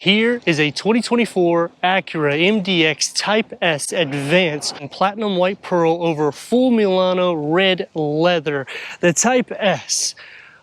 Here is a 2024 Acura MDX Type S Advance in platinum white pearl over full Milano red leather. The Type S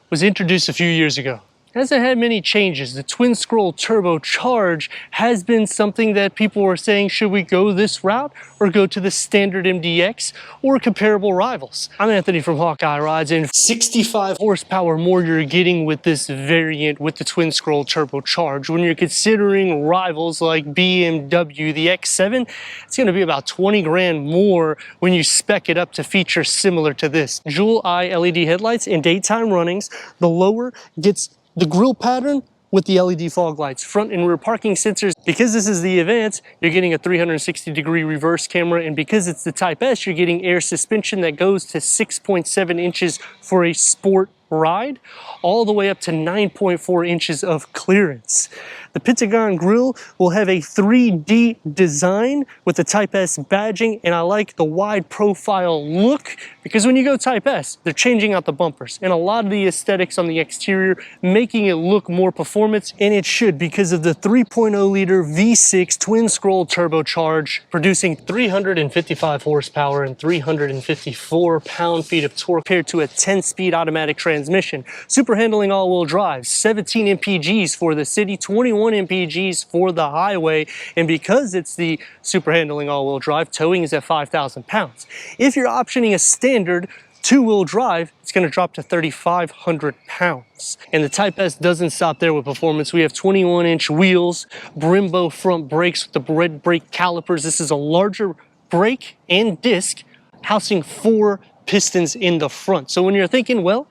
was introduced a few years ago. Hasn't had many changes. The twin scroll turbocharge has been something that people were saying, should we go this route or go to the standard MDX or comparable rivals? I'm Anthony from Hawkeye Rides, and 65 horsepower more you're getting with this variant with the twin scroll turbocharge. When you're considering rivals like BMW, the X7, it's going to be about 20 grand more when you spec it up to features similar to this. Dual eye LED headlights in daytime runnings. The lower gets the grille pattern with the LED fog lights, front and rear parking sensors. Because this is the Advance, you're getting a 360-degree reverse camera, and because it's the Type S, you're getting air suspension that goes to 6.7 inches for a sport ride, all the way up to 9.4 inches of clearance. The Pentagon grille will have a 3D design with the Type S badging, and I like the wide profile look because when you go Type S, they're changing out the bumpers and a lot of the aesthetics on the exterior, making it look more performance, and it should because of the 3.0 liter V6 twin scroll turbocharge producing 355 horsepower and 354 pound-feet of torque compared to a 10-speed automatic transmission. Super handling all-wheel drive, 17 mpgs for the city, 21 mpgs for the highway, and because it's the super handling all-wheel drive, towing is at 5,000 pounds. If you're optioning a standard two-wheel drive, it's going to drop to 3,500 pounds. And the Type S doesn't stop there with performance. We have 21-inch wheels, Brembo front brakes with the red brake calipers. This is a larger brake and disc, housing 4 pistons in the front. So when you're thinking, well,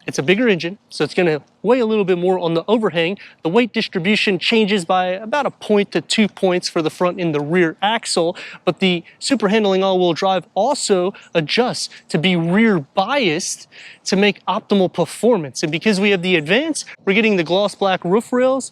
it's a bigger engine, so it's going to weigh a little bit more on the overhang. The weight distribution changes by about a point to 2 points for the front and the rear axle, but the super handling all-wheel drive also adjusts to be rear biased to make optimal performance. And because we have the Advance, we're getting the gloss black roof rails.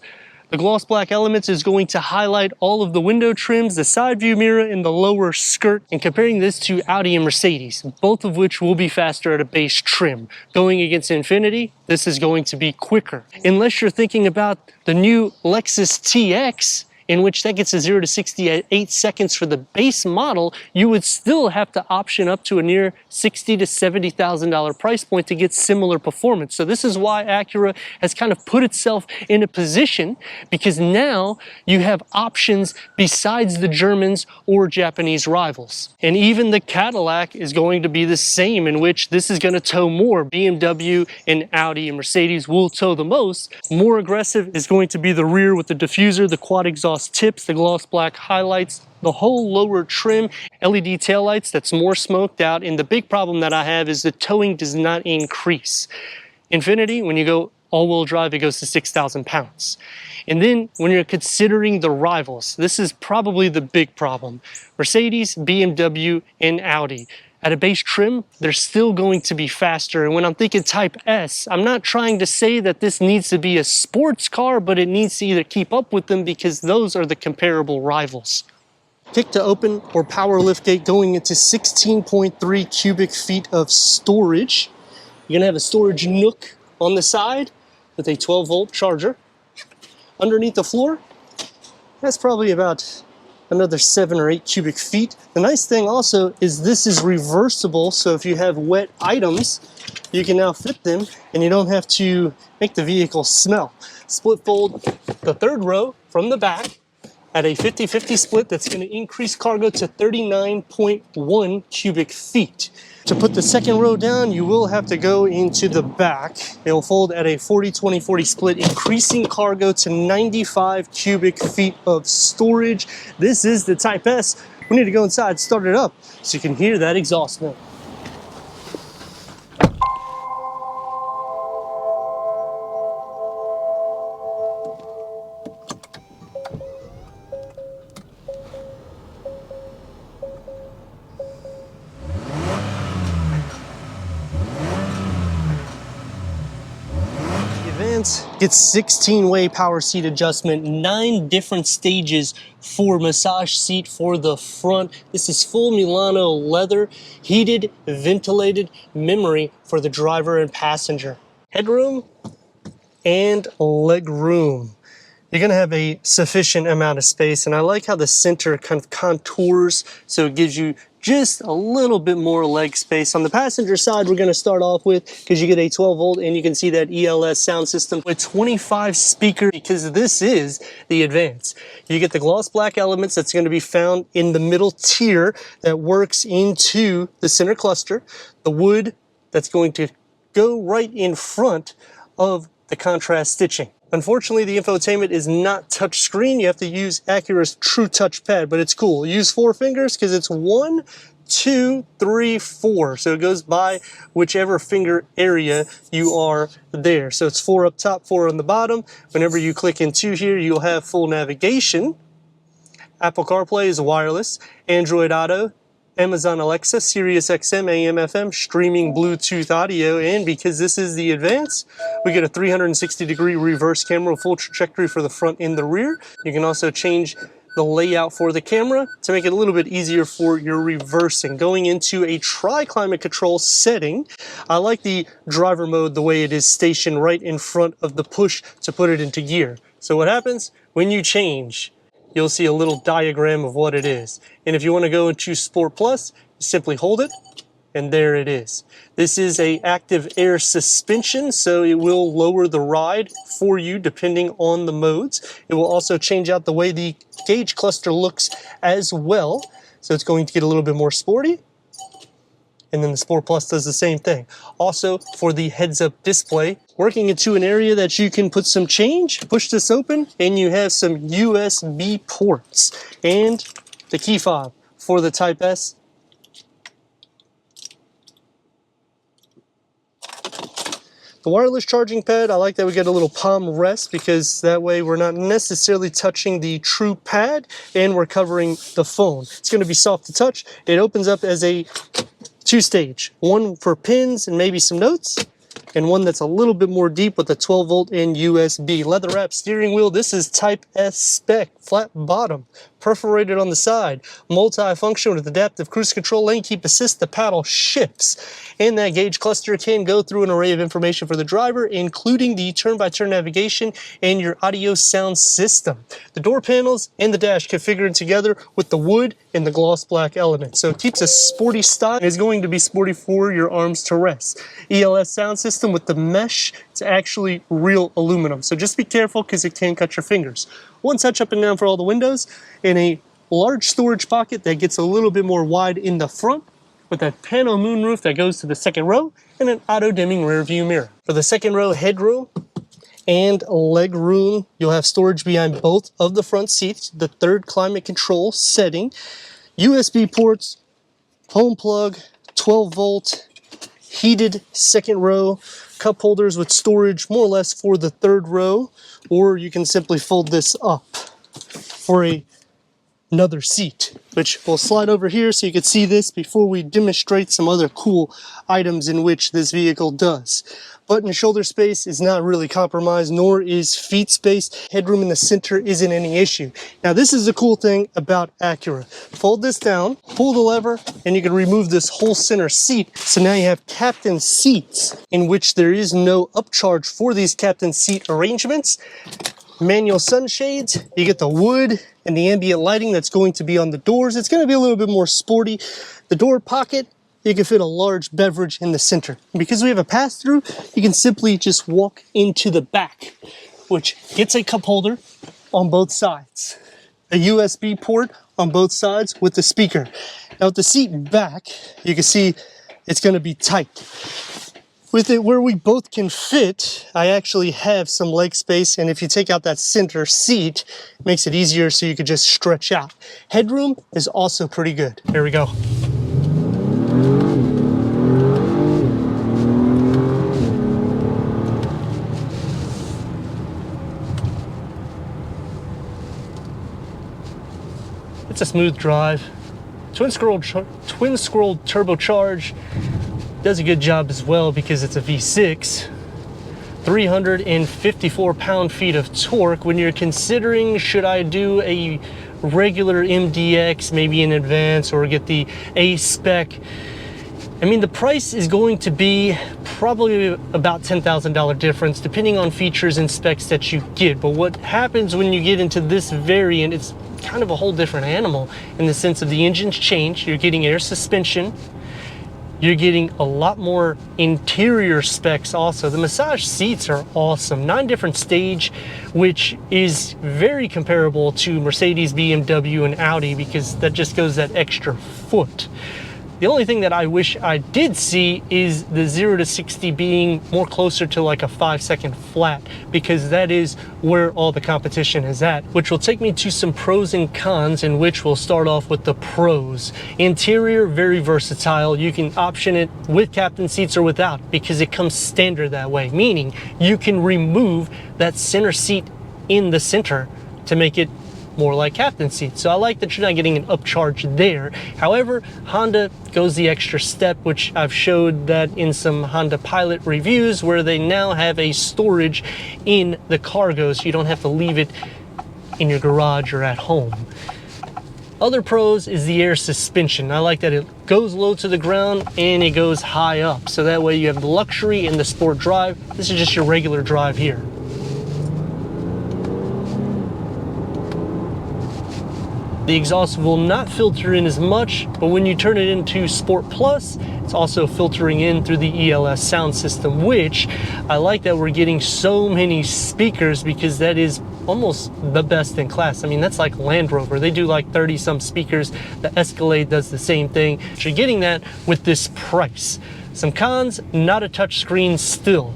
The gloss black elements is going to highlight all of the window trims, the side view mirror, and the lower skirt. And comparing this to Audi and Mercedes, both of which will be faster at a base trim. Going against Infiniti, this is going to be quicker. Unless you're thinking about the new Lexus TX, in which that gets a 0 to 60 at 8 seconds for the base model, you would still have to option up to a near $60,000 to $70,000 price point to get similar performance. So this is why Acura has kind of put itself in a position, because now you have options besides the Germans or Japanese rivals. And even the Cadillac is going to be the same, in which this is going to tow more. BMW and Audi and Mercedes will tow the most. More aggressive is going to be the rear with the diffuser, the quad exhaust tips, the gloss black highlights, the whole lower trim, LED taillights that's more smoked out. And the big problem that I have is the towing does not increase. Infiniti, when you go all-wheel drive, it goes to 6,000 pounds. And then when you're considering the rivals, this is probably the big problem. Mercedes, BMW, and Audi. At a base trim, they're still going to be faster. And when I'm thinking Type S, I'm not trying to say that this needs to be a sports car, but it needs to either keep up with them because those are the comparable rivals. Kick to open or power liftgate going into 16.3 cubic feet of storage. You're gonna have a storage nook on the side with a 12-volt charger. Underneath the floor, that's probably about another 7 or 8 cubic feet. The nice thing also is this is reversible, so if you have wet items, you can now fit them and you don't have to make the vehicle smell. Split fold the third row from the back at a 50-50 split that's going to increase cargo to 39.1 cubic feet. To put the second row down, you will have to go into the back. It will fold at a 40-20-40 split, increasing cargo to 95 cubic feet of storage. This is the Type S. We need to go inside, start it up, so you can hear that exhaust note. Gets 16-way power seat adjustment, 9 different stages for massage seat for the front. This is full Milano leather, heated, ventilated memory for the driver and passenger. Headroom and leg room. you're going to have a sufficient amount of space. And I like how the center kind of contours, so it gives you just a little bit more leg space. On the passenger side, we're going to start off with, because you get a 12 volt and you can see that ELS sound system with 25 speakers, because this is the Advance. You get the gloss black elements that's going to be found in the middle tier that works into the center cluster. The wood that's going to go right in front of the contrast stitching. Unfortunately, the infotainment is not touchscreen. You have to use Acura's True Touch Pad, but it's cool. Use 4 fingers because it's 1, 2, 3, 4. So it goes by whichever finger area you are there. So it's 4 up top, 4 on the bottom. Whenever you click into here, you'll have full navigation. Apple CarPlay is wireless. Android Auto, Amazon Alexa, Sirius XM, AM, FM, streaming Bluetooth audio, and because this is the Advance, we get a 360-degree reverse camera, full trajectory for the front and the rear. You can also change the layout for the camera to make it a little bit easier for your reversing. Going into a tri-climate control setting, I like the driver mode the way it is stationed right in front of the push to put it into gear. So what happens when you change? You'll see a little diagram of what it is. And if you want to go into Sport Plus, simply hold it, and there it is. This is a active air suspension, so it will lower the ride for you depending on the modes. It will also change out the way the gauge cluster looks as well. So it's going to get a little bit more sporty. And then the Sport Plus does the same thing. Also, for the heads-up display, working into an area that you can put some change, push this open, and you have some USB ports. And the key fob for the Type S. The wireless charging pad, I like that we get a little palm rest because that way we're not necessarily touching the true pad and we're covering the phone. It's going to be soft to touch. It opens up as a 2-stage, one for pins and maybe some notes, and one that's a little bit more deep with a 12 volt and USB. Leather wrap steering wheel. This is Type S spec, flat bottom, perforated on the side, multi-function with adaptive cruise control, lane keep assist, the paddle shifts, and that gauge cluster can go through an array of information for the driver, including the turn-by-turn navigation and your audio sound system. The door panels and the dash configured together with the wood and the gloss black element. So it keeps a sporty style and is going to be sporty for your arms to rest. ELS sound system with the mesh, it's actually real aluminum. So just be careful because it can cut your fingers. One touch up and down for all the windows, and a large storage pocket that gets a little bit more wide in the front with that pano moonroof that goes to the second row and an auto dimming rear view mirror. For the second row headroom and leg room, you'll have storage behind both of the front seats, the third climate control setting, USB ports, home plug, 12 volt, heated second row, cup holders with storage more or less for the third row, or you can simply fold this up for another seat, which will slide over here so you can see this before we demonstrate some other cool items in which this vehicle does. Butt and shoulder space is not really compromised, nor is feet space. Headroom in the center isn't any issue. Now this is the cool thing about Acura. Fold this down, pull the lever, and you can remove this whole center seat. So now you have captain seats in which there is no upcharge for these captain seat arrangements. Manual sunshades, you get the wood and the ambient lighting that's going to be on the doors. It's going to be a little bit more sporty. The door pocket, you can fit a large beverage in the center. And because we have a pass-through, you can simply just walk into the back, which gets a cup holder on both sides. A USB port on both sides with the speaker. Now with the seat back, you can see it's going to be tight. With it where we both can fit, I actually have some leg space, and if you take out that center seat, it makes it easier so you could just stretch out. Headroom is also pretty good. Here we go. It's a smooth drive. Twin scroll turbocharge does a good job as well because it's a V6. 354 pound-feet of torque. When you're considering should I do a regular MDX, maybe in Advance, or get the A spec, I mean, the price is going to be probably about $10,000 difference depending on features and specs that you get. But what happens when you get into this variant, it's kind of a whole different animal in the sense of the engine's changed. You're getting air suspension. You're getting a lot more interior specs also. The massage seats are awesome. 9 different stage, which is very comparable to Mercedes, BMW, and Audi because that just goes that extra foot. The only thing that I wish I did see is the 0 to 60 being more closer to like a 5-second flat, because that is where all the competition is at, which will take me to some pros and cons, in which we'll start off with the pros. Interior, very versatile. You can option it with captain seats or without because it comes standard that way, meaning you can remove that center seat in the center to make it more like captain seats. So I like that you're not getting an upcharge there. However, Honda goes the extra step, which I've showed that in some Honda Pilot reviews, where they now have a storage in the cargo, so you don't have to leave it in your garage or at home. Other pros is the air suspension. I like that it goes low to the ground and it goes high up. So that way you have the luxury and the sport drive. This is just your regular drive here. The exhaust will not filter in as much, but when you turn it into Sport Plus, it's also filtering in through the ELS sound system, which I like that we're getting so many speakers because that is almost the best in class. I mean, that's like Land Rover. They do like 30 some speakers. The Escalade does the same thing. So you're getting that with this price. Some cons, not a touch screen still.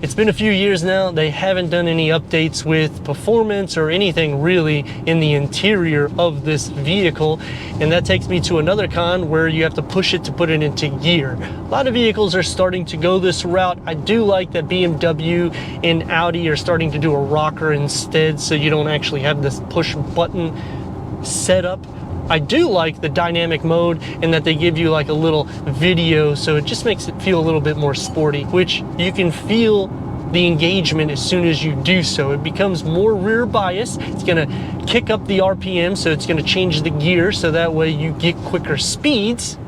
It's been a few years now. They haven't done any updates with performance or anything really in the interior of this vehicle. And that takes me to another con where you have to push it to put it into gear. A lot of vehicles are starting to go this route. I do like that BMW and Audi are starting to do a rocker instead, so you don't actually have this push button setup. I do like the dynamic mode and that they give you like a little video, so it just makes it feel a little bit more sporty, which you can feel the engagement as soon as you do so. It becomes more rear bias. It's gonna kick up the RPM, so it's gonna change the gear so that way you get quicker speeds.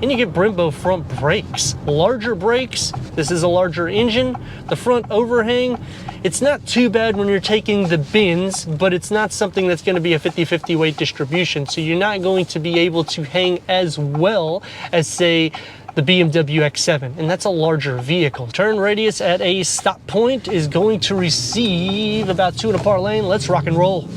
And you get Brembo front brakes. Larger brakes, this is a larger engine. The front overhang, it's not too bad when you're taking the bins, but it's not something that's gonna be a 50-50 weight distribution. So you're not going to be able to hang as well as, say, the BMW X7, and that's a larger vehicle. Turn radius at a stop point is going to receive about 2 1/4 lane. Let's rock and roll.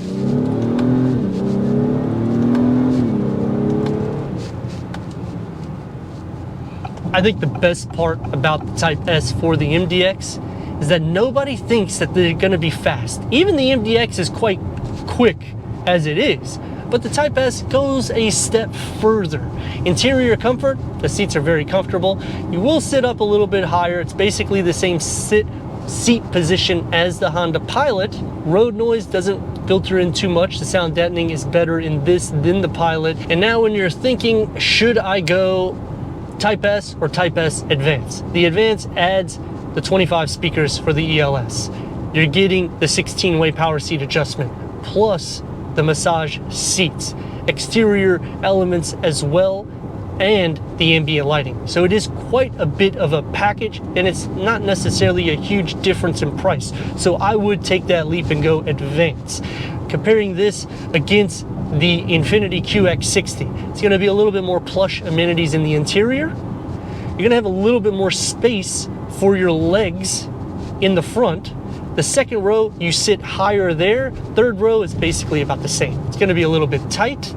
I think the best part about the Type S for the MDX is that nobody thinks that they're gonna be fast. Even the MDX is quite quick as it is, but the Type S goes a step further. Interior comfort, the seats are very comfortable. You will sit up a little bit higher. It's basically the same seat position as the Honda Pilot. Road noise doesn't filter in too much. The sound deadening is better in this than the Pilot. And now when you're thinking, should I go Type S or Type S Advance? The Advance adds the 25 speakers for the ELS. You're getting the 16-way power seat adjustment, plus the massage seats, exterior elements as well, and the ambient lighting. So it is quite a bit of a package, and it's not necessarily a huge difference in price. So I would take that leap and go Advance. Comparing this against the Infiniti QX60, it's gonna be a little bit more plush amenities in the interior. You're gonna have a little bit more space for your legs in the front. The second row, you sit higher there. Third row is basically about the same. It's gonna be a little bit tight.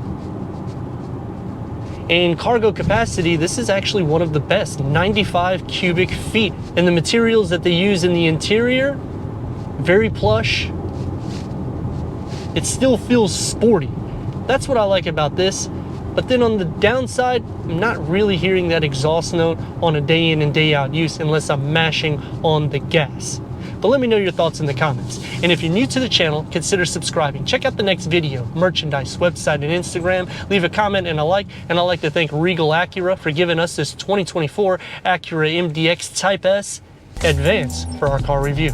And cargo capacity, this is actually one of the best, 95 cubic feet. And the materials that they use in the interior, very plush. It still feels sporty. That's what I like about this. But then on the downside, I'm not really hearing that exhaust note on a day in and day out use unless I'm mashing on the gas. But let me know your thoughts in the comments. And if you're new to the channel, consider subscribing. Check out the next video, merchandise, website, and Instagram. Leave a comment and a like. And I'd like to thank Regal Acura for giving us this 2024 Acura MDX Type S Advance for our car review.